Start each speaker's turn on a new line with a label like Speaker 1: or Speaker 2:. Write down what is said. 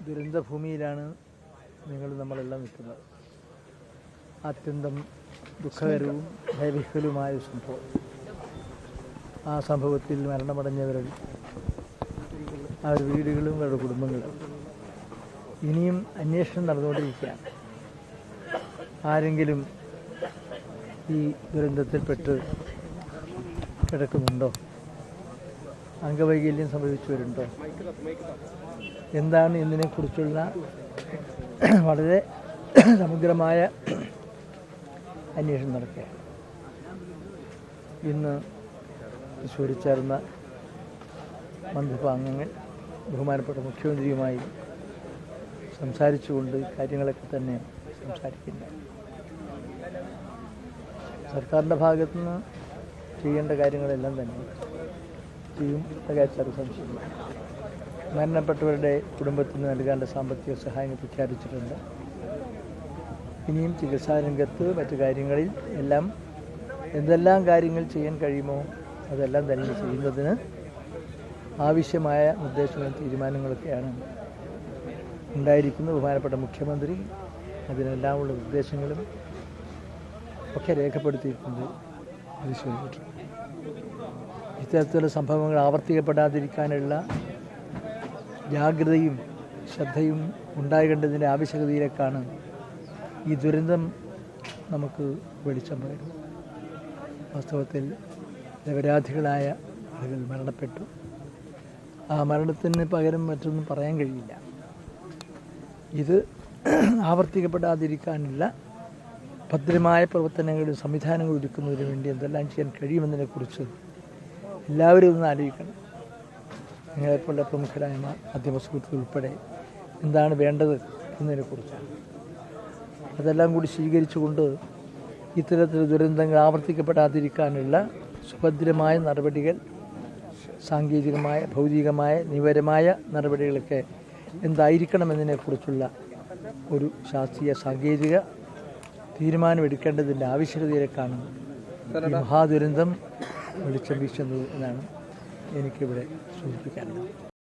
Speaker 1: ദുരന്തഭൂമിയിലാണ് നമ്മളെല്ലാം നിൽക്കുന്നത്. അത്യന്തം ദുഃഖകരവും ഭയവിഹ്വലവുമായ സംഭവം. ആ സംഭവത്തിൽ മരണമടഞ്ഞവരുടെ അവരുടെ വീടുകളും അവരുടെ കുടുംബങ്ങളും ഇനിയും അന്വേഷണം നടന്നുകൊണ്ടിരിക്കുകയാണ്. ആരെങ്കിലും ഈ ദുരന്തത്തിൽപ്പെട്ട് കിടക്കുന്നുണ്ടോ? അംഗവൈകല്യം സംഭവിച്ചവരുണ്ടോ? എന്താണ് എന്നതിനെക്കുറിച്ചുള്ള വളരെ സമഗ്രമായ അന്വേഷണം നടക്കുകയാണ്. ഇന്ന് തൃശ്ശൂരിൽ ചേർന്ന മന്ത്രിസഭാ അംഗങ്ങൾ ബഹുമാനപ്പെട്ട മുഖ്യമന്ത്രിയുമായി സംസാരിച്ചുകൊണ്ട് കാര്യങ്ങളൊക്കെ തന്നെ സംസാരിക്കുന്നത്. സർക്കാരിൻ്റെ ഭാഗത്തുനിന്ന് ചെയ്യേണ്ട കാര്യങ്ങളെല്ലാം തന്നെ ചെയ്യും. കാര്യത്തിൽ സംശയമില്ല. മരണപ്പെട്ടവരുടെ കുടുംബത്തിന് നൽകേണ്ട സാമ്പത്തിക സഹായങ്ങൾ പ്രഖ്യാപിച്ചിട്ടുണ്ട്. ഇനിയും ചികിത്സാരംഗത്ത് മറ്റു കാര്യങ്ങളിൽ എല്ലാം എന്തെല്ലാം കാര്യങ്ങൾ ചെയ്യാൻ കഴിയുമോ അതെല്ലാം തന്നെ ചെയ്യുന്നതിന് ആവശ്യമായ നിർദ്ദേശങ്ങളും തീരുമാനങ്ങളൊക്കെയാണ് ഉണ്ടായിരിക്കുന്നത്. ബഹുമാനപ്പെട്ട മുഖ്യമന്ത്രി അതിനെല്ലാമുള്ള നിർദ്ദേശങ്ങളും ഒക്കെ രേഖപ്പെടുത്തിയിട്ടുണ്ട്. ഇത്തരത്തിലുള്ള സംഭവങ്ങൾ ആവർത്തിക്കപ്പെടാതിരിക്കാനുള്ള ജാഗ്രതയും ശ്രദ്ധയും ഉണ്ടാകേണ്ടതിൻ്റെ ആവശ്യകതയിലേക്കാണ് ഈ ദുരന്തം നമുക്ക് വെളിച്ചം പകരുന്നത്. വാസ്തവത്തിൽ നിരപരാധികളായ ആളുകൾ മരണപ്പെട്ടു. ആ മരണത്തിന് പകരം മറ്റൊന്നും പറയാൻ കഴിയില്ല. ഇത് ആവർത്തിക്കപ്പെടാതിരിക്കാനുള്ള ഭദ്രമായ പ്രവർത്തനങ്ങളും സംവിധാനങ്ങളും ഒരുക്കുന്നതിന് വേണ്ടി എന്തെല്ലാം ചെയ്യാൻ കഴിയുമെന്നതിനെക്കുറിച്ച് എല്ലാവരും ഒന്ന് ആലോചിക്കണം. നിങ്ങളെപ്പോലുള്ള പ്രമുഖരായ മാധ്യമ സുഹൃത്തുക്കൾ ഉൾപ്പെടെ എന്താണ് വേണ്ടത് എന്നതിനെക്കുറിച്ചാണ്. അതെല്ലാം കൂടി സ്വീകരിച്ചുകൊണ്ട് ഇത്തരത്തിൽ ദുരന്തങ്ങൾ ആവർത്തിക്കപ്പെടാതിരിക്കാനുള്ള സുഭദ്രമായ നടപടികൾ, സാങ്കേതികമായ, ഭൗതികമായ, നിയമപരമായ നടപടികളൊക്കെ എന്തായിരിക്കണമെന്നതിനെക്കുറിച്ചുള്ള ഒരു ശാസ്ത്രീയ സാങ്കേതിക തീരുമാനമെടുക്കേണ്ടതിൻ്റെ ആവശ്യകതയിലേക്കാണ് ഈ മഹാദുരന്തം വെളിച്ചം വീശുന്നത് എന്നാണ് എനിക്കിവിടെ സൂചിപ്പിക്കാനുള്ളത്.